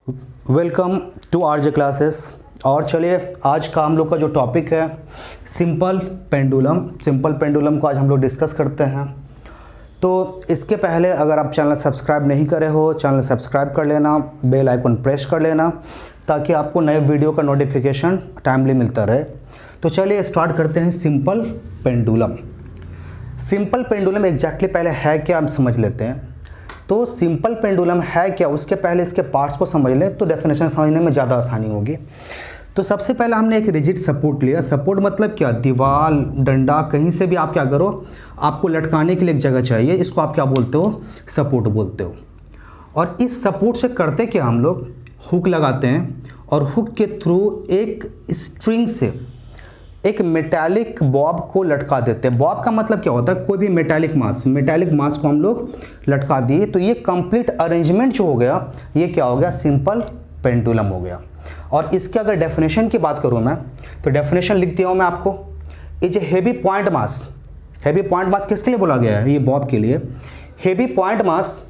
Welcome to RJ classes. और चलिए आज का हम लोग का जो टॉपिक है सिंपल पेंडुलम। सिंपल पेंडुलम को आज हम लोग डिस्कस करते हैं। तो इसके पहले अगर आप चैनल सब्सक्राइब नहीं करे हो, चैनल सब्सक्राइब कर लेना, बेल आइकन प्रेस कर लेना ताकि आपको नए वीडियो का नोटिफिकेशन टाइमली मिलता रहे। तो चलिए स्टार्ट करते हैं simple pendulum. Simple pendulum exactly पहले है क्या हम समझ लेते हैं। तो सिंपल पेंडुलम है क्या उसके पहले इसके पार्ट्स को समझ लें तो डेफिनेशन समझने में ज़्यादा आसानी होगी। तो सबसे पहले हमने एक रिजिड सपोर्ट लिया। सपोर्ट मतलब क्या, दीवार, डंडा, कहीं से भी आप क्या करो, आपको लटकाने के लिए एक जगह चाहिए, इसको आप क्या बोलते हो, सपोर्ट बोलते हो। और इस सपोर्ट से करते क्या, हम लोग हुक लगाते हैं और हुक के थ्रू एक स्ट्रिंग से एक मेटालिक बॉब को लटका देते हैं। बॉब का मतलब क्या होता है, कोई भी मेटालिक मास को हम लोग लटका दिए। तो ये कंप्लीट अरेंजमेंट जो हो गया ये क्या हो गया, सिंपल पेंडुलम हो गया। और इसके अगर डेफिनेशन की बात करूं मैं तो डेफिनेशन लिख दिया हूं मैं आपको। Is a heavy point mass. Heavy point mass किसके लिए बोला गया है, ये बॉब के लिए। Heavy point mass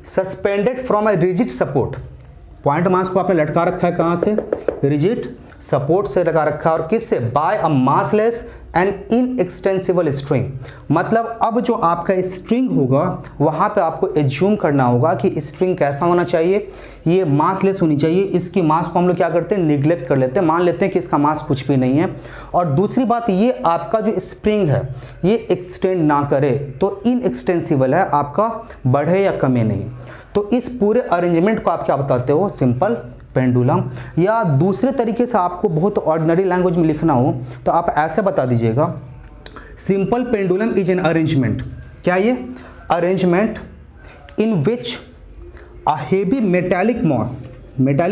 suspended from a rigid support. Point mass को आपने लटका रखा है कहां से, रिजिड सपोर्ट से लगा रखा है। और किससे, by a massless and inextensible string. मतलब अब जो आपका स्ट्रिंग होगा वहां पे आपको एज्यूम करना होगा कि स्ट्रिंग कैसा होना चाहिए, ये मासलेस होनी चाहिए। इसकी मास को हम लोग क्या करते हैं, निग्लेक्ट कर लेते हैं, मान लेते हैं कि इसका मास कुछ भी नहीं है। और दूसरी बात, ये आपका जो स्प्रिंग है ये एक्सटेंड ना करे, तो इनएक्सटेंसिबल है, आपका बढ़े या कमे नहीं। तो इस पूरे अरेंजमेंट को आप क्या बताते हो, सिंपल पेंडुलम। या दूसरे तरीके से आपको बहुत ऑर्डिनरी लैंग्वेज में लिखना हो तो आप ऐसे बता दीजिएगा, simple pendulum is an arrangement. क्या ये arrangement in which a heavy metallic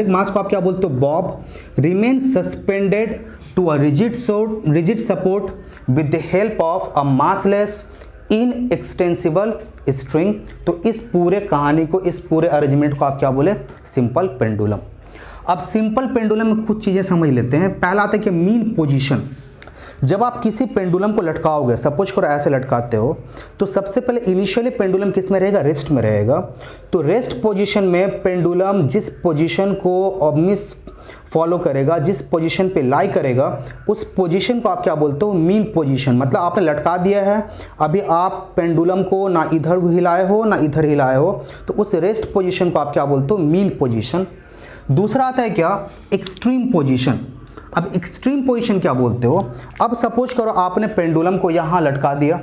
mass को आप क्या बोलते हो, bob, remain suspended to a rigid support with the help of a massless inextensible string. तो इस पूरे कहानी को, इस पूरे अरेंजमेंट को आप क्या बोले, सिंपल पेंडुलम। अब सिंपल पेंडुलम में कुछ चीज़ें समझ लेते हैं। पहला आता है कि मीन पोजीशन। जब आप किसी पेंडुलम को लटकाओगे, सपोज करो ऐसे लटकाते हो, तो सबसे पहले इनिशियली पेंडुलम किस में रहेगा, रेस्ट में रहेगा। तो रेस्ट पोजीशन में पेंडुलम जिस पोजीशन को मिस फॉलो करेगा, जिस पोजीशन पे लाई करेगा, उस पोजीशन को आप क्या बोलते हो, मीन पोजीशन। मतलब आपने लटका दिया है, अभी आप पेंडुलम को ना इधर हिलाए हो ना इधर हिलाए हो, तो उस रेस्ट पोजीशन को आप क्या बोलते हो, मीन पोजीशन। दूसरा आता है क्या, एक्सट्रीम पोजीशन। अब एक्सट्रीम पोजीशन क्या बोलते हो, अब सपोज करो आपने पेंडुलम को यहाँ लटका दिया,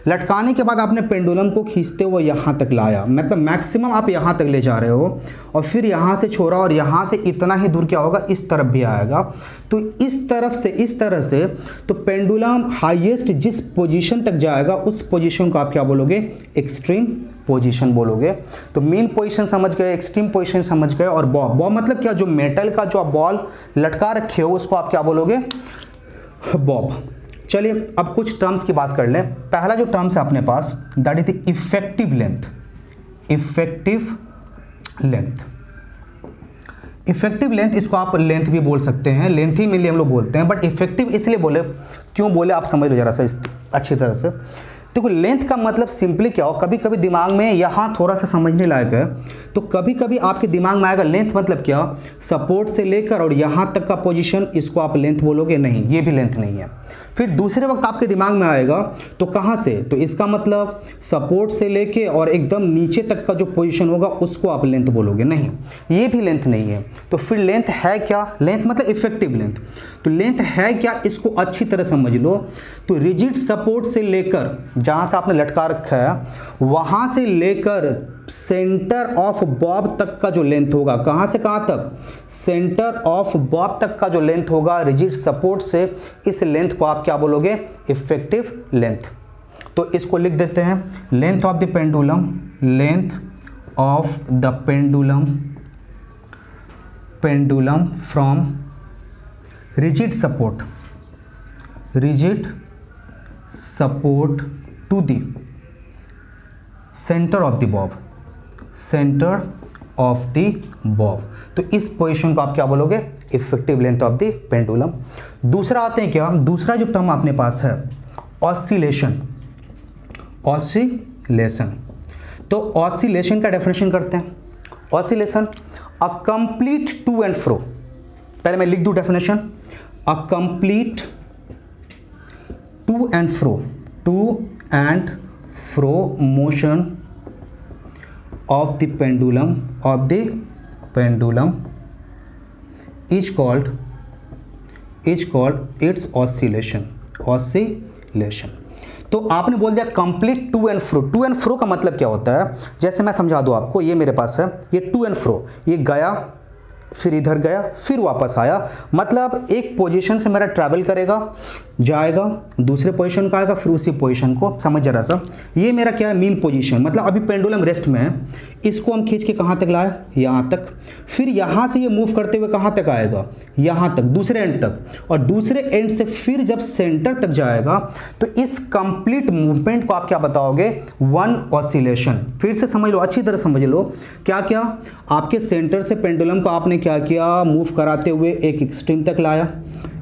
लटकाने के बाद आपने पेंडुलम को खींचते हुए यहाँ तक लाया, मतलब मैक्सिमम आप यहाँ तक ले जा रहे हो, और फिर यहाँ से छोड़ा और यहाँ से इतना ही दूर क्या होगा, इस तरफ भी आएगा। तो इस तरह से तो पेंडुलम हाईएस्ट जिस पोजीशन तक जाएगा उस पोजीशन को आप क्या बोलोगे, एक्सट्रीम पोजीशन बोलोगे। तो मेन पोजीशन समझ गए, एक्सट्रीम पोजीशन समझ गए। और बॉब मतलब क्या, जो मेटल का जो आप बॉल लटका रखे हो उसको आप क्या बोलोगे, बॉब। चलिए अब कुछ टर्म्स की बात कर लें। पहला जो टर्म्स है अपने पास, that is the effective length. Effective length, इसको आप लेंथ भी बोल सकते हैं, लेंथ ही मेनली हम लोग बोलते हैं, बट इफेक्टिव इसलिए बोले, क्यों बोले आप समझ लो जरा सा अच्छी तरह से। देखो लेंथ का मतलब सिंपली क्या हो, कभी कभी दिमाग में यहाँ थोड़ा सा समझने लायक है, तो कभी कभी आपके दिमाग में आएगा लेंथ मतलब क्या, सपोर्ट से लेकर और यहाँ तक का पोजीशन, इसको आप लेंथ बोलोगे, नहीं ये भी लेंथ नहीं है। फिर दूसरे वक्त आपके दिमाग में आएगा तो कहाँ से, तो इसका मतलब सपोर्ट से लेके और एकदम नीचे तक का जो पोजीशन होगा उसको आप लेंथ बोलोगे, नहीं ये भी लेंथ नहीं है। तो फिर लेंथ है क्या, लेंथ मतलब इफेक्टिव लेंथ। तो लेंथ है क्या, इसको अच्छी तरह समझ लो। तो रिजिड सपोर्ट से लेकर, जहाँ से आपने लटका रखा है वहाँ से लेकर सेंटर ऑफ बॉब तक का जो लेंथ होगा, कहाँ से कहाँ तक, सेंटर ऑफ बॉब तक का जो लेंथ होगा रिजिड सपोर्ट से, इस लेंथ को आप क्या बोलोगे, इफेक्टिव लेंथ। तो इसको लिख देते हैं, length of the pendulum, length of the pendulum from rigid support to the centre of the bob. तो इस पोजीशन को आप क्या बोलोगे, effective length of the pendulum. दूसरा आते हैं क्या, दूसरा जो टर्म अपने पास है, ऑसिलेशन। तो ऑसिलेशन का डेफिनेशन करते हैं। Oscillation, a complete to and fro, पहले मैं लिख दूं definition, a complete to and fro motion of the pendulum is called its oscillation। तो आपने बोल दिया complete to and fro. To and fro का मतलब क्या होता है, जैसे मैं समझा दूं आपको, ये मेरे पास है, ये टू एंड फ्रो, ये गया फिर इधर गया फिर वापस आया, मतलब एक पोजीशन से मेरा ट्रैवल करेगा, जाएगा, दूसरे पोजीशन का आएगा, फिर उसी पोजीशन को, समझ जरा सा, ये मेरा क्या है, मीन पोजीशन, मतलब अभी पेंडुलम रेस्ट में है, इसको हम खींच के कहाँ तक लाए, यहाँ तक, फिर यहाँ से ये मूव करते हुए कहाँ तक आएगा, यहाँ तक, दूसरे एंड तक, और दूसरे एंड से फिर जब सेंटर तक जाएगा तो इस कंप्लीट मूवमेंट को आप क्या बताओगे, वन ऑसिलेशन। फिर से समझ लो, अच्छी तरह समझ लो, क्या क्या, आपके सेंटर से पेंडुलम को आपने क्या किया, मूव कराते हुए एक एक्सट्रीम तक लाया,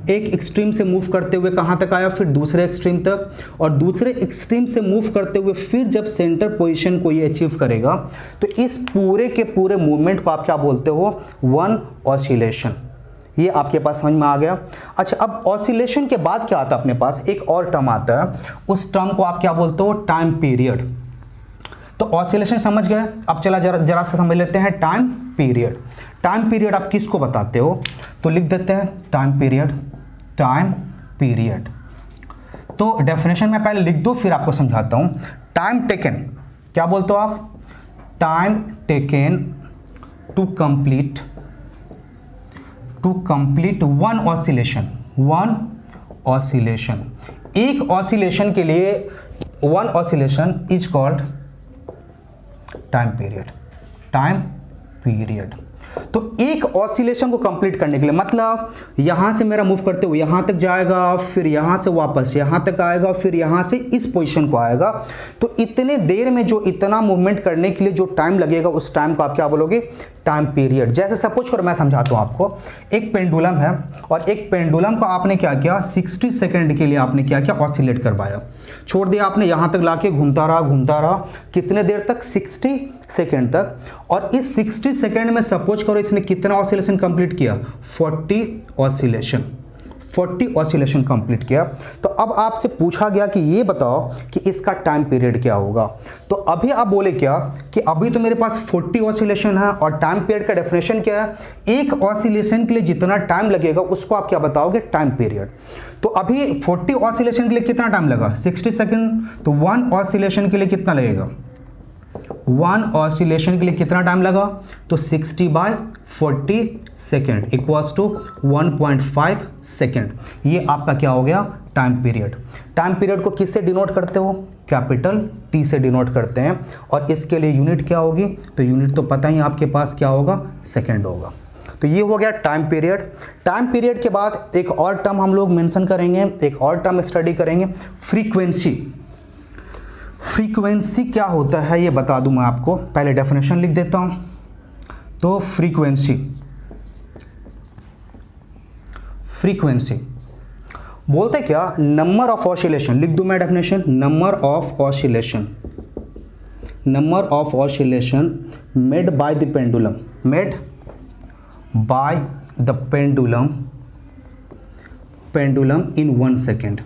एक एक्सट्रीम से मूव करते हुए कहाँ तक आया, फिर दूसरे एक्सट्रीम तक, और दूसरे एक्सट्रीम से मूव करते हुए फिर जब सेंटर पोजीशन को ये अचीव करेगा तो इस पूरे के पूरे मूवमेंट को आप क्या बोलते हो, वन ऑसिलेशन। ये आपके पास समझ में आ गया। अच्छा, अब ऑसिलेशन के बाद क्या आता है अपने पास, एक और टर्म आता है, उस टर्म को आप क्या बोलते हो, टाइम पीरियड। तो ऑसिलेशन समझ गए, अब चला जरा से समझ लेते हैं टाइम पीरियड। टाइम पीरियड आप किसको बताते हो, तो लिख देते हैं टाइम पीरियड। तो डेफिनेशन में पहले लिख दो फिर आपको समझाता हूं। टाइम टेकन, क्या बोलते हो आप, time taken to complete one oscillation. एक ऑसिलेशन के लिए one oscillation is called time period. तो एक ऑसिलेशन को कंप्लीट करने के लिए, मतलब यहां से मेरा मूव करते हुए यहां तक जाएगा, फिर यहां से वापस यहां तक आएगा, फिर यहां से इस पोजीशन को आएगा, तो इतने देर में जो इतना मूवमेंट करने के लिए जो टाइम लगेगा उस टाइम को आप क्या बोलोगे, टाइम पीरियड। जैसे सपोज करो, मैं समझाता हूं आपको, एक पेंडुलम है और एक पेंडुलम को आपने क्या किया, 60 सेकेंड के लिए आपने क्या किया, ऑसिलेट करवाया, छोड़ दिया आपने, यहां तक लाके घूमता रहा, कितने देर तक, 60 सेकेंड तक। और इस 60 सेकेंड में सपोज करो इसने कितना ऑसिलेशन कंप्लीट किया, 40 ऑसिलेशन कंप्लीट किया। तो अब आपसे पूछा गया कि ये बताओ कि इसका टाइम पीरियड क्या होगा। तो अभी आप बोले क्या कि अभी तो मेरे पास 40 ऑसिलेशन है, और टाइम पीरियड का डेफिनेशन क्या है, एक ऑसिलेशन के लिए जितना टाइम लगेगा उसको आप क्या बताओगे, टाइम पीरियड। तो अभी 40 ऑसिलेशन के लिए कितना टाइम लगा, 60 सेकेंड, तो वन ऑसिलेशन के लिए कितना लगेगा, वन ऑसिलेशन के लिए कितना टाइम लगा, तो 60/40 सेकेंड इक्वल्स टू 1.5 सेकेंड। ये आपका क्या हो गया, टाइम पीरियड। टाइम पीरियड को किससे डिनोट करते हो, कैपिटल टी से डिनोट करते हैं, और इसके लिए यूनिट क्या होगी, तो यूनिट तो पता ही आपके पास क्या होगा, सेकेंड होगा। तो ये हो गया टाइम पीरियड। टाइम पीरियड के बाद एक और टर्म हम लोग मेंशन करेंगे, एक और टर्म स्टडी करेंगे, फ्रीक्वेंसी। फ्रीक्वेंसी क्या होता है ये बता दूं मैं आपको, पहले डेफिनेशन लिख देता हूं। तो फ्रीक्वेंसी बोलते क्या, नंबर ऑफ ऑसिलेशन, लिख दूं मैं definition, number of oscillation made by the pendulum in 1 second.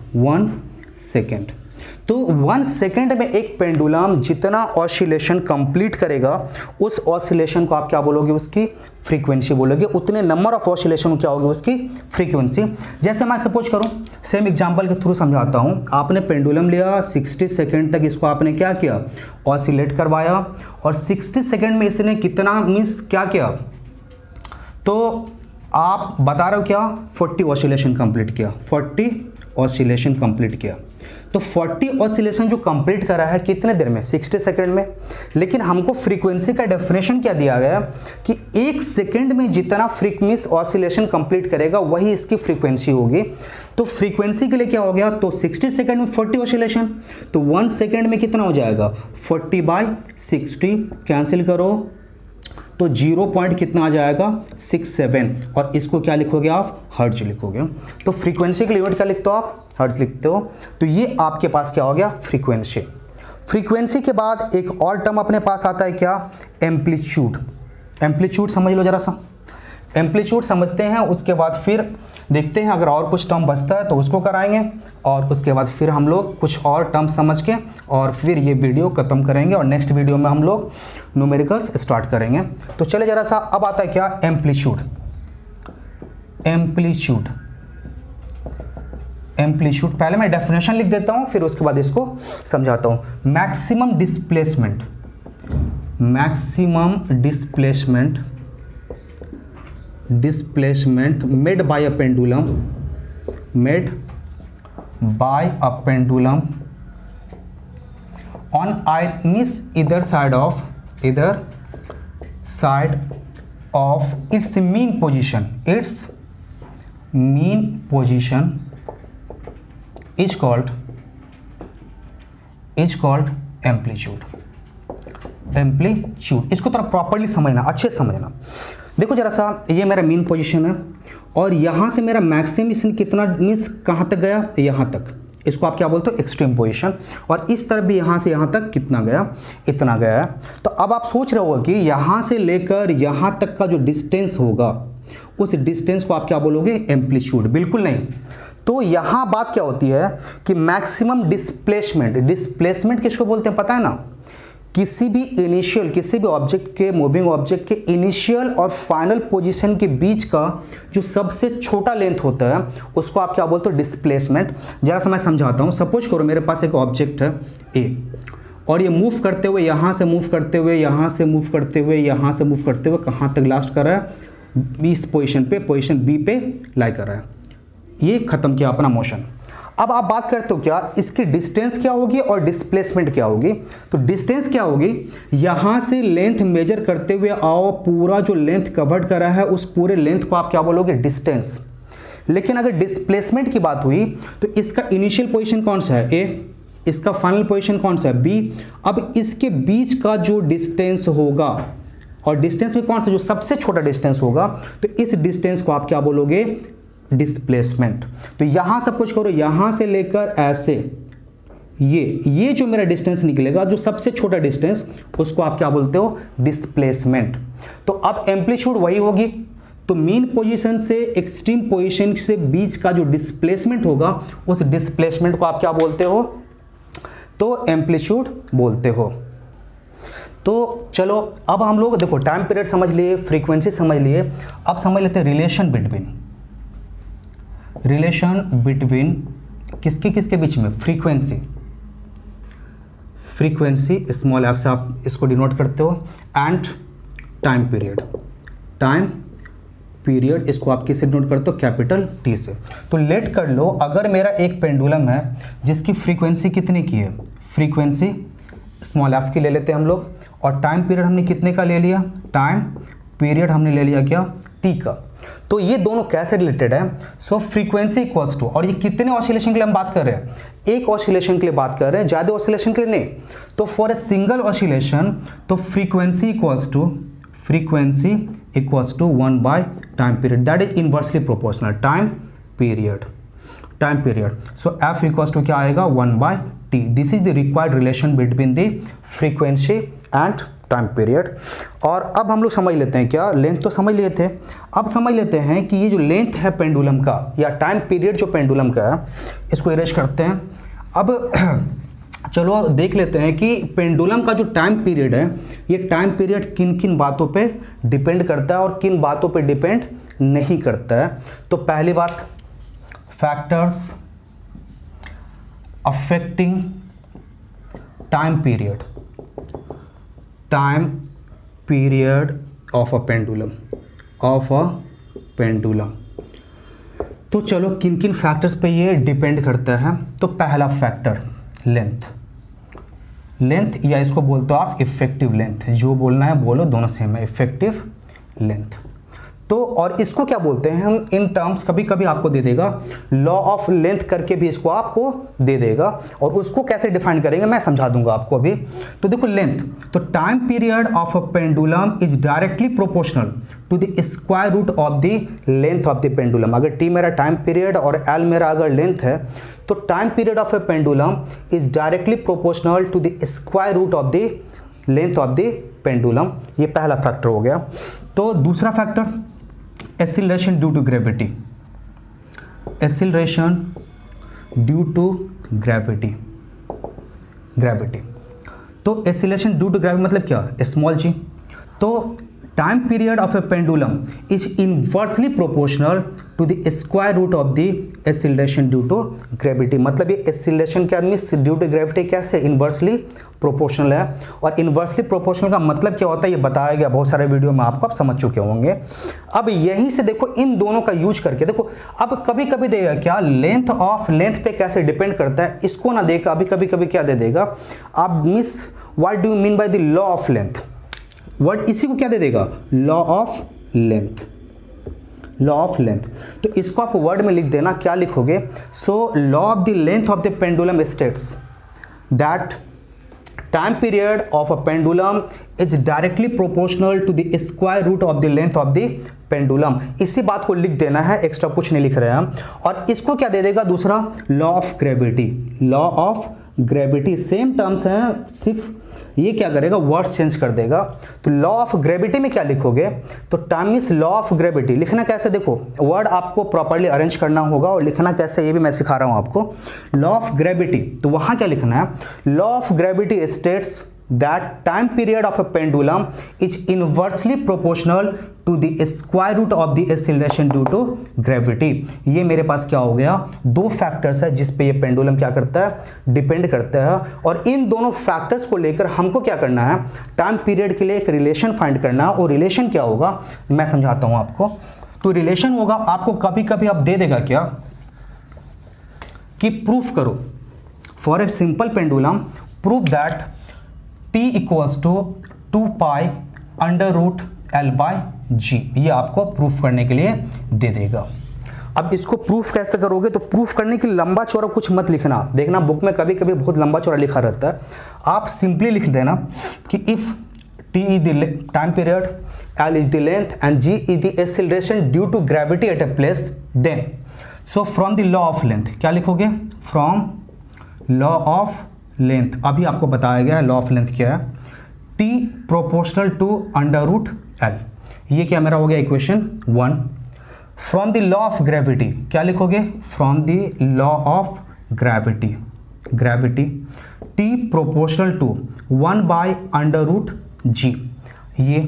तो 1 सेकेंड में एक पेंडुलम जितना ऑसिलेशन कंप्लीट करेगा उस ऑसिलेशन को आप क्या बोलोगे, उसकी फ्रीक्वेंसी बोलोगे। उतने नंबर ऑफ ऑसिलेशन क्या होगी, उसकी फ्रीक्वेंसी। जैसे मैं सपोज करूं, सेम एग्जांपल के थ्रू समझाता हूं। आपने पेंडुलम लिया, 60 सेकेंड तक इसको आपने क्या किया, ऑसिलेट करवाया, और 60 सेकेंड में इसने कितना मीन्स क्या किया, तो आप बता रहे हो क्या, 40 ऑसिलेशन कंप्लीट किया, 40 ऑसिलेशन कंप्लीट किया। तो 40 ऑसिलेशन जो कंप्लीट करा है कितने देर में, 60 सेकंड में। लेकिन हमको फ्रीक्वेंसी का डेफिनेशन क्या दिया गया कि 1 सेकंड में जितना फ्रीक्वेंसी ऑसिलेशन कंप्लीट करेगा वही इसकी फ्रीक्वेंसी होगी। तो फ्रीक्वेंसी के लिए क्या हो गया, तो 60 सेकंड में 40 ऑसिलेशन, तो 1 सेकंड में कितना हो जाएगा, 40/60, कैंसिल करो तो 0 पॉइंट कितना आ जाएगा, 67, और इसको क्या लिखोगे आप, हर्ट्ज लिखोगे। तो फ्रीक्वेंसी के लिए यूनिट क्या लिखते हो आप, हर्ट्ज लिखते हो। तो ये आपके पास क्या हो गया, फ्रीक्वेंसी। फ्रीक्वेंसी के बाद एक और टर्म अपने पास आता है क्या, एम्पलीट्यूड। एम्पलीट्यूड समझ लो जरा सा। एम्पलीट्यूड समझते हैं, उसके बाद फिर देखते हैं अगर और कुछ टर्म बचता है तो उसको कराएंगे, और उसके बाद फिर हम लोग कुछ और टर्म समझ के और फिर ये वीडियो ख़त्म करेंगे, और नेक्स्ट वीडियो में हम लोग न्यूमेरिकल्स स्टार्ट करेंगे। तो चले जरा सा, अब आता है क्या, एम्पलीट्यूड। एम्पलीट्यूड, एम्पलीट्यूड पहले मैं डेफिनेशन लिख देता हूँ, फिर उसके बाद इसको समझाता हूँ। Maximum displacement, maximum displacement, displacement made by a pendulum, made by a pendulum on either side of its mean position, its mean position is called amplitude। Amplitude, इसको थोड़ा प्रॉपर्ली समझना, अच्छे से समझना। देखो जरा सा, ये मेरा मीन पोजीशन है और यहाँ से मेरा मैक्सिमम कितना मीन्स कहाँ तक गया, यहाँ तक। इसको आप क्या बोलते हो, एक्सट्रीम पोजीशन। और इस तरफ भी यहाँ से यहाँ तक कितना गया, इतना गया है। तो अब आप सोच रहे हो कि यहाँ से लेकर यहाँ तक का जो डिस्टेंस होगा, उस डिस्टेंस को आप क्या बोलोगे, एम्पलीट्यूड। बिल्कुल नहीं। तो यहाँ बात क्या होती है कि मैक्सिमम डिस्प्लेसमेंट, डिस्प्लेसमेंट किसको बोलते हैं पता है ना, किसी भी इनिशियल, किसी भी ऑब्जेक्ट के, मूविंग ऑब्जेक्ट के इनिशियल और फाइनल पोजीशन के बीच का जो सबसे छोटा लेंथ होता है उसको आप क्या बोलते हो, डिस्प्लेसमेंट। जरा सा मैं समझाता हूँ। सपोज करो मेरे पास एक ऑब्जेक्ट है ए, और ये मूव करते हुए, यहाँ से मूव करते हुए, यहाँ से मूव करते हुए, यहाँ से मूव करते हुए कहाँ तक लास्ट कर रहा है, इस पोजीशन पे, पोजीशन बी पे लाई कर रहा है। ये खत्म किया अपना मोशन। अब आप बात करते हो क्या, इसकी डिस्टेंस क्या होगी और डिस्प्लेसमेंट क्या होगी। तो डिस्टेंस क्या होगी, यहां से लेंथ मेजर करते हुए आओ, पूरा जो लेंथ कवर्ड करा है उस पूरे लेंथ को आप क्या बोलोगे, डिस्टेंस। लेकिन अगर डिस्प्लेसमेंट की बात हुई तो इसका इनिशियल पोजीशन कौन सा है, ए, इसका फाइनल पोजीशन कौन सा है, बी। अब इसके बीच का जो डिस्टेंस होगा, और डिस्टेंस में कौन सा, जो सबसे छोटा डिस्टेंस होगा, तो इस डिस्टेंस को आप क्या बोलोगे, डिस्प्लेसमेंट। तो यहां सब कुछ करो, यहां से लेकर ऐसे, ये जो मेरा डिस्टेंस निकलेगा, जो सबसे छोटा डिस्टेंस, उसको आप क्या बोलते हो, डिस्प्लेसमेंट। तो अब एम्पलीट्यूड वही होगी। तो मीन पोजीशन से एक्सट्रीम पोजीशन से बीच का जो डिस्प्लेसमेंट होगा, उस डिस्प्लेसमेंट को आप क्या बोलते हो, तो एम्पलीट्यूड बोलते हो। तो चलो अब हम लोग देखो, टाइम पीरियड समझ लिए, फ्रीक्वेंसी समझ लिए, अब समझ लेते हैं रिलेशन बिटवीन, रिलेशन बिटवीन किसके किसके बीच में, फ्रीक्वेंसी, फ्रीक्वेंसी स्मॉल एफ से आप इसको डिनोट करते हो, and time period, time period इसको आप किससे डिनोट करते हो, कैपिटल टी से। तो लेट कर लो, अगर मेरा एक पेंडुलम है जिसकी फ्रीक्वेंसी कितने की है, फ्रीक्वेंसी स्मॉल एफ की ले लेते हैं हम लोग, और टाइम पीरियड हमने कितने का ले लिया, टाइम पीरियड हमने ले लिया क्या, टी का। तो ये दोनों कैसे रिलेटेड है, सो फ्रीक्वेंसी इक्वल्स टू, और ये कितने ऑसिलेशन के लिए हम बात कर रहे हैं, एक ऑसिलेशन के लिए बात कर रहे हैं, ज्यादा ऑसिलेशन के लिए नहीं। तो फॉर ए सिंगल ऑसिलेशन, तो frequency equals to 1 by time period, that is inversely proportional, time period, time period. So F equals to क्या आएगा, 1 by T. This is the required relation between the frequency and time period. और अब हम लोग समझ लेते हैं क्या, लेंथ तो समझ लिए थे, अब समझ लेते हैं कि ये जो लेंथ है पेंडुलम का, या टाइम पीरियड जो पेंडुलम का है, इसको इरेज करते हैं। अब चलो देख लेते हैं कि पेंडुलम का जो टाइम पीरियड है, ये टाइम पीरियड किन किन बातों पे डिपेंड करता है और किन बातों पे डिपेंड नहीं करता है। तो पहली बात, factors affecting time period, time period of a pendulum, of a pendulum. तो चलो किन किन फैक्टर्स पे ये डिपेंड करता है। तो पहला फैक्टर लेंथ, लेंथ या इसको बोलते हो आप इफेक्टिव लेंथ, जो बोलना है बोलो, दोनों सेम है, इफेक्टिव लेंथ। तो और इसको क्या बोलते हैं हम इन टर्म्स, कभी कभी आपको दे देगा लॉ ऑफ लेंथ करके भी इसको आपको दे देगा, और उसको कैसे डिफाइन करेंगे मैं समझा दूंगा आपको अभी। तो देखो लेंथ, तो time period of a pendulum is directly proportional to the square root of the length of the pendulum. अगर टी मेरा टाइम पीरियड और एल मेरा अगर लेंथ है, तो time period of a pendulum is directly proportional to the square root of the length of the pendulum. ये पहला factor हो गया। तो दूसरा factor acceleration due to gravity, acceleration due to gravity, gravity. तो एक्सीलरेशन ड्यू टू ग्रेविटी मतलब क्या, small G. तो time period of a pendulum is inversely proportional to the square root of the acceleration due to gravity. मतलब ये acceleration क्या means due to gravity कैसे inversely proportional है। और inversely proportional का मतलब क्या होता है ये बताया गया बहुत सारे वीडियो में, आपको आप समझ चुके होंगे। अब यहीं से देखो इन दोनों का यूज करके देखो, अब कभी कभी देगा क्या लेंथ ऑफ, लेंथ पे कैसे डिपेंड करता है इसको ना देगा, अभी कभी कभी क्या दे देगा आप मिस what do you mean by the law of length, word इसी को क्या दे देगा, law of length, law of length. तो इसको आप वर्ड में लिख देना, क्या लिखोगे, so law of the length of the pendulum states that time period of a pendulum is directly proportional to the square root of the length of the pendulum. इसी बात को लिख देना है, एक्स्ट्रा कुछ नहीं लिख रहे हैं हम। और इसको क्या दे देगा दूसरा, law of gravity, law of gravity. Same terms हैं, सिर्फ ये क्या करेगा वर्ड्स चेंज कर देगा। तो लॉ ऑफ ग्रेविटी में क्या लिखोगे, तो time is law of gravity. लिखना कैसे देखो, वर्ड आपको प्रॉपर्ली अरेंज करना होगा और लिखना कैसे ये भी मैं सिखा रहा हूं आपको। लॉ ऑफ ग्रेविटी, तो वहां क्या लिखना है, law of gravity states that time period of a pendulum is inversely proportional to the square root of the acceleration due to gravity। ये मेरे पास क्या हो गया, दो फैक्टर्स है जिस पे ये पेंडुलम क्या करता है, डिपेंड करता है। और इन दोनों फैक्टर्स को लेकर हमको क्या करना है, टाइम पीरियड के लिए एक रिलेशन फाइंड करना है। और रिलेशन क्या होगा मैं समझाता हूं आपको। तो रिलेशन होगा आपको कभी कभी आप दे देगा क्या कि प्रूफ करो, for a simple pendulum proof that T equals to 2 pi under root L by g. ये आपको प्रूफ करने के लिए दे देगा। अब इसको प्रूफ कैसे करोगे, तो प्रूफ करने के लिए लंबा चौड़ा कुछ मत लिखना, देखना बुक में कभी कभी बहुत लंबा चौड़ा लिखा रहता है। आप सिंपली लिख देना कि if T is the time period, L is the length and G is the acceleration due to gravity at a place, then so from the law of length क्या लिखोगे, फ्रॉम लॉ ऑफ लेंथ, अभी आपको बताया गया है law of length क्या है, T proportional to under root L। ये क्या मेरा हो गया equation 1। From the law of gravity क्या लिखोगे, from the law of gravity, gravity T proportional to 1 by under root G। ये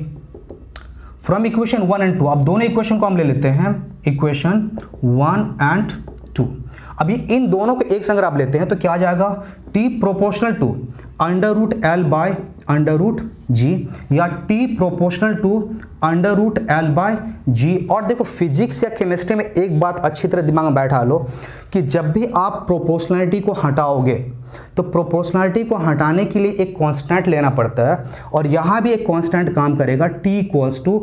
फ्रॉम इक्वेशन 1 एंड 2, अब दोनों इक्वेशन को हम ले लेते हैं, इक्वेशन 1 एंड 2। अभी इन दोनों को एक संग आप लेते हैं तो क्या आ जाएगा, T proportional to under root L by under root g, या T proportional to under root L by g. और देखो फिजिक्स या केमिस्ट्री में एक बात अच्छी तरह दिमाग में बैठा लो कि जब भी आप प्रोपोर्शनलिटी को हटाओगे तो प्रोपोर्शनलिटी को हटाने के लिए एक कांस्टेंट लेना पड़ता है, और यहाँ भी एक कांस्टेंट काम करेगा, T equals to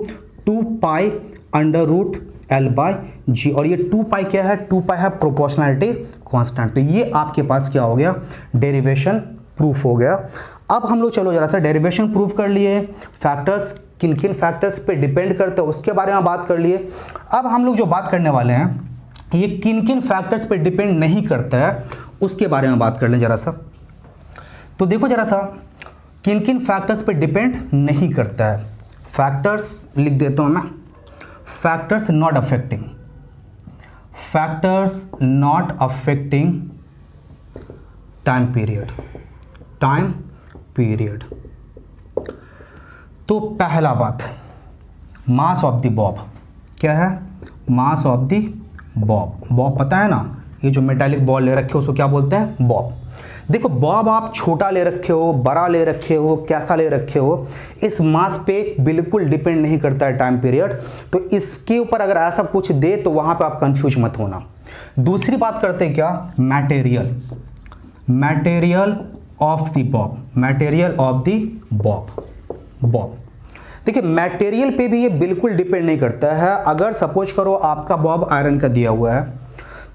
2 pi under root L by g. और ये 2 पाई क्या है, 2 पाई है प्रोपोर्शनलिटी कांस्टेंट। तो ये आपके पास क्या हो गया, डेरिवेशन प्रूफ हो गया। अब हम लोग चलो जरा सा डेरिवेशन प्रूफ कर लिए, फैक्टर्स किन किन फैक्टर्स पे डिपेंड करते हैं उसके बारे में बात कर लिए। अब हम लोग जो बात करने वाले हैं ये किन किन फैक्टर्स पे डिपेंड नहीं करता है उसके बारे में बात कर लें जरा सा। तो देखो जरा सा किन किन फैक्टर्स पे डिपेंड नहीं करता है, फैक्टर्स लिख देता हूं मैं, factors not affecting, factors not affecting time period, time period. तो पहला बात मास ऑफ द बॉब, क्या है, mass of the Bob. Bob पता है ना, ये जो मेटालिक बॉल ले रखे हो उसको क्या बोलते हैं, बॉब। देखो बॉब आप छोटा ले रखे हो, बड़ा ले रखे हो, कैसा ले रखे हो, इस मास पे बिल्कुल डिपेंड नहीं करता है टाइम पीरियड। तो इसके ऊपर अगर ऐसा कुछ दे तो वहां पे आप कंफ्यूज मत होना। दूसरी बात करते हैं क्या, material, material of the Bob, material of the Bob, Bob. देखिए मटेरियल पे भी ये बिल्कुल डिपेंड नहीं करता है। अगर सपोज करो आपका बॉब आयरन का दिया हुआ है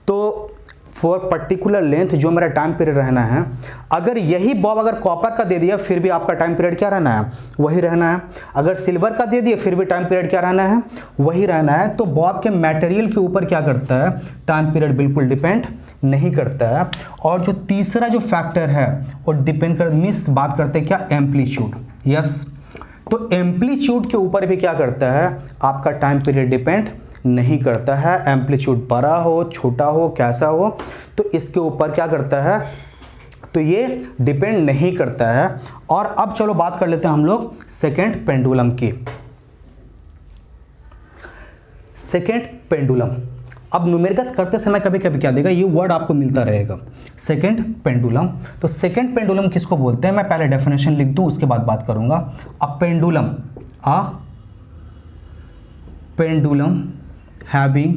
तो फॉर पर्टिकुलर लेंथ जो मेरा टाइम पीरियड रहना है, अगर यही बॉब अगर कॉपर का दे दिया फिर भी आपका टाइम पीरियड क्या रहना है, वही रहना है। अगर सिल्वर का दे दिया फिर भी टाइम पीरियड क्या रहना है, वही रहना है। तो बॉब के मटेरियल के ऊपर क्या करता है, टाइम पीरियड बिल्कुल डिपेंड नहीं करता है। और जो तीसरा जो फैक्टर है वो डिपेंड कर, मीन्स बात करते हैं क्या, एम्पलीट्यूड। यस, तो एम्पलीट्यूड के ऊपर भी क्या करता है, आपका टाइम पीरियड डिपेंड नहीं करता है। एम्पलीट्यूड बड़ा हो छोटा हो कैसा हो, तो इसके ऊपर क्या करता है, तो ये डिपेंड नहीं करता है। और अब चलो बात कर लेते हैं हम लोग सेकेंड पेंडुलम की। सेकेंड पेंडुलम, अब न्यूमेरिकल्स करते समय कभी कभी क्या देगा, ये वर्ड आपको मिलता रहेगा, सेकेंड पेंडुलम। तो सेकेंड पेंडुलम किसको बोलते हैं, मैं पहले डेफिनेशन लिख दूं उसके बाद बात करूंगा। A pendulum having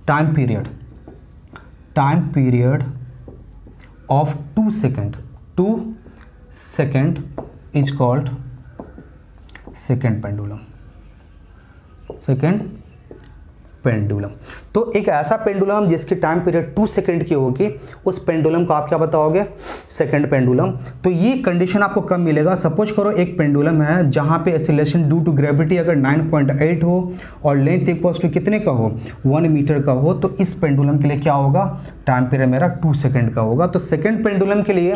time period of 2 second is called second pendulum। तो एक ऐसा पेंडुलम जिसकी टाइम पीरियड 2 सेकंड की होगी, उस पेंडुलम को आप क्या बताओगे, सेकंड पेंडुलम। तो ये कंडीशन आपको कब मिलेगा, सपोज करो एक पेंडुलम है जहां पे एक्सीलरेशन ड्यू टू ग्रेविटी अगर 9.8 हो और लेंथ इक्वल्स टू कितने का हो, 1 मीटर का हो, तो इस पेंडुलम के लिए क्या होगा, टाइम पीरियड मेरा 2 सेकंड का होगा। तो सेकंड पेंडुलम के लिए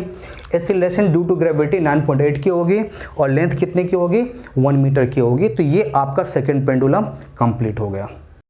एक्सीलरेशन ड्यू टू ग्रेविटी 9.8 की होगी और लेंथ कितने की होगी, 1 मीटर की होगी। तो ये आपका सेकंड पेंडुलम कंप्लीट हो गया।